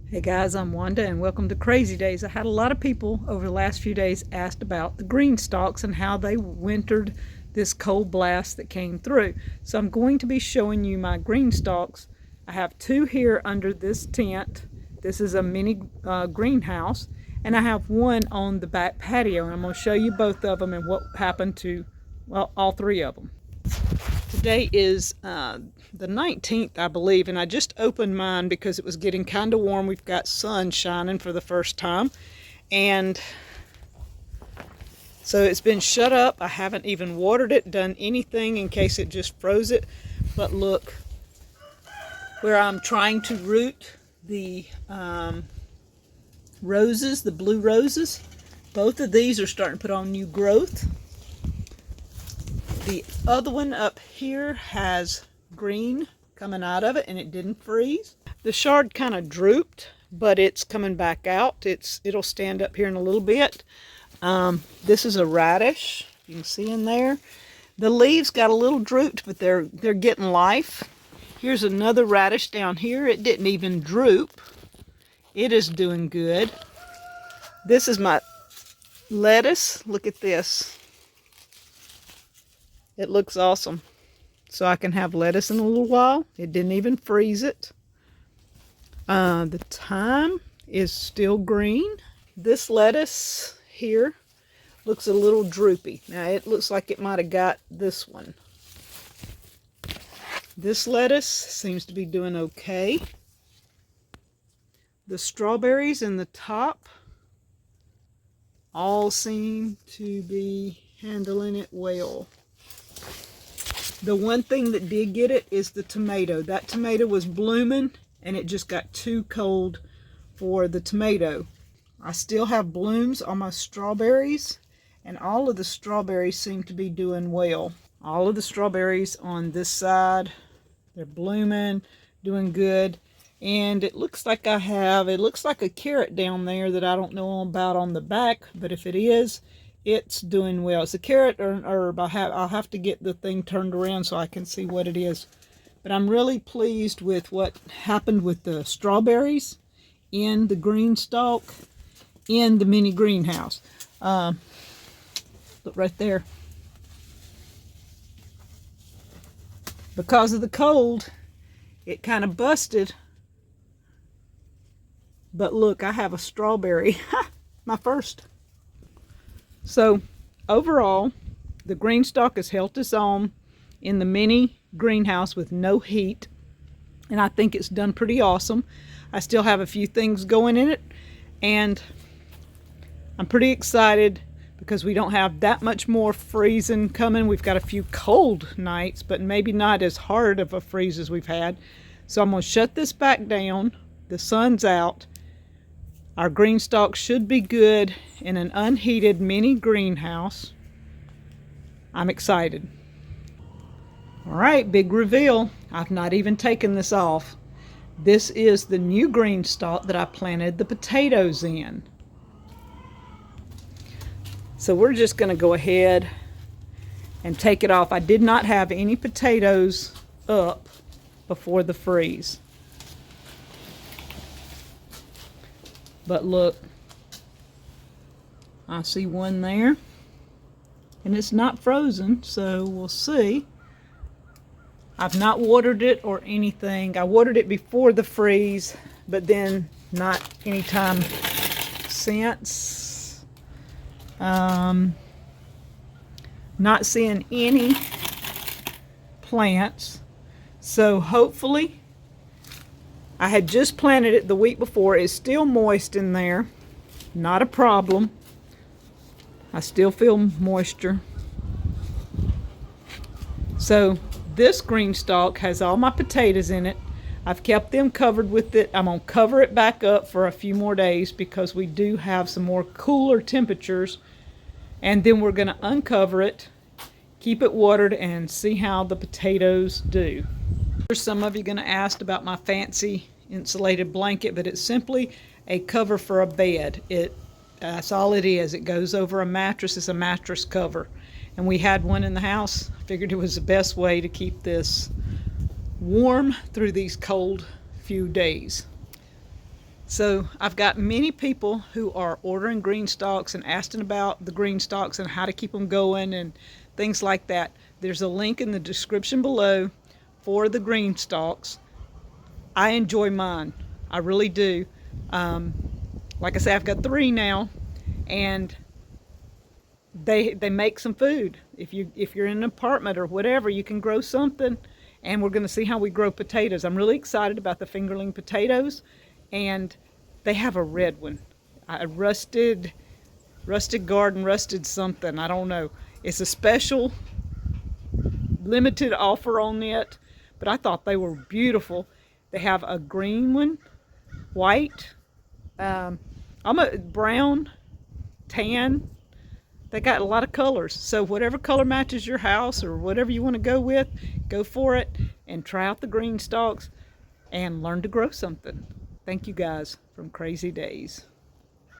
Hey guys, I'm Wanda and welcome to Crazy Days. I had a lot of people over the last few days asked about the green stalks and how they wintered this cold blast that came through. So I'm going to be showing you my green stalks. I have two here under this tent. This is a mini greenhouse, and I have one on the back patio, and I'm going to show you both of them and what happened to, well, all three of them. Today is the 19th, I believe, and I just opened mine because it was getting kind of warm. We've got sun shining for the first time, and so it's been shut up. I haven't even watered it, done anything in case it just froze it. But look, where I'm trying to root the roses, the blue roses, both of these are starting to put on new growth. The other one up here has green coming out of it, and it didn't freeze. The shard kind of drooped, but it's coming back out. It'll stand up here in a little bit. This is a radish. You can see in there. The leaves got a little drooped, but they're getting life. Here's another radish down here. It didn't even droop. It is doing good. This is my lettuce. Look at this. It looks awesome. So I can have lettuce in a little while. It didn't even freeze it. The thyme is still green. This lettuce here looks a little droopy. Now it looks like it might have got this one. This lettuce seems to be doing okay. The strawberries in the top all seem to be handling it well. The one thing that did get it is the tomato. That tomato was blooming, and it just got too cold for the tomato. I still have blooms on my strawberries, and all of the strawberries seem to be doing well. All of the strawberries on this side, they're blooming, doing good. And it looks like it looks like a carrot down there that I don't know about on the back, but if it is, it's doing well. It's a carrot or an herb. I'll have to get the thing turned around so I can see what it is. But I'm really pleased with what happened with the strawberries in the green stalk in the mini greenhouse. Look right there. Because of the cold, it kind of busted. But look, I have a strawberry. My first. So overall, the green stalk has held its own in the mini greenhouse with no heat, and I think it's done pretty awesome. I still have a few things going in it, and I'm pretty excited because we don't have that much more freezing coming. We've got a few cold nights, but maybe not as hard of a freeze as we've had. So I'm going to shut this back down. The sun's out. Our green stalk should be good in an unheated mini greenhouse. I'm excited. All right, big reveal. I've not even taken this off. This is the new green stalk that I planted the potatoes in. So we're just going to go ahead and take it off. I did not have any potatoes up before the freeze. But look, I see one there, and it's not frozen, so we'll see. I've not watered it or anything. I watered it before the freeze, but then not any time since. Not seeing any plants, so hopefully. I had just planted it the week before. It's still moist in there. Not a problem. I still feel moisture. So this green stalk has all my potatoes in it. I've kept them covered with it. I'm going to cover it back up for a few more days because we do have some more cooler temperatures. And then we're going to uncover it, keep it watered, and see how the potatoes do. Some of you are going to ask about my fancy insulated blanket, but it's simply a cover for a bed. That's all it is. It goes over a mattress. It's a mattress cover. And we had one in the house. I figured it was the best way to keep this warm through these cold few days. So I've got many people who are ordering green stalks and asking about the green stalks and how to keep them going and things like that. There's a link in the description below for the green stalks. I enjoy mine. I really do. Like I say, I've got 3 now, and they make some food. If you're in an apartment or whatever, you can grow something. And we're going to see how we grow potatoes. I'm really excited about the fingerling potatoes, and they have a red one. A rusted garden, rusted something. I don't know. It's a special limited offer on it, but I thought they were beautiful. They have a green one, white, I'm a brown, tan. They got a lot of colors. So whatever color matches your house or whatever you want to go with, go for it and try out the green stalks and learn to grow something. Thank you guys from Crazy Days.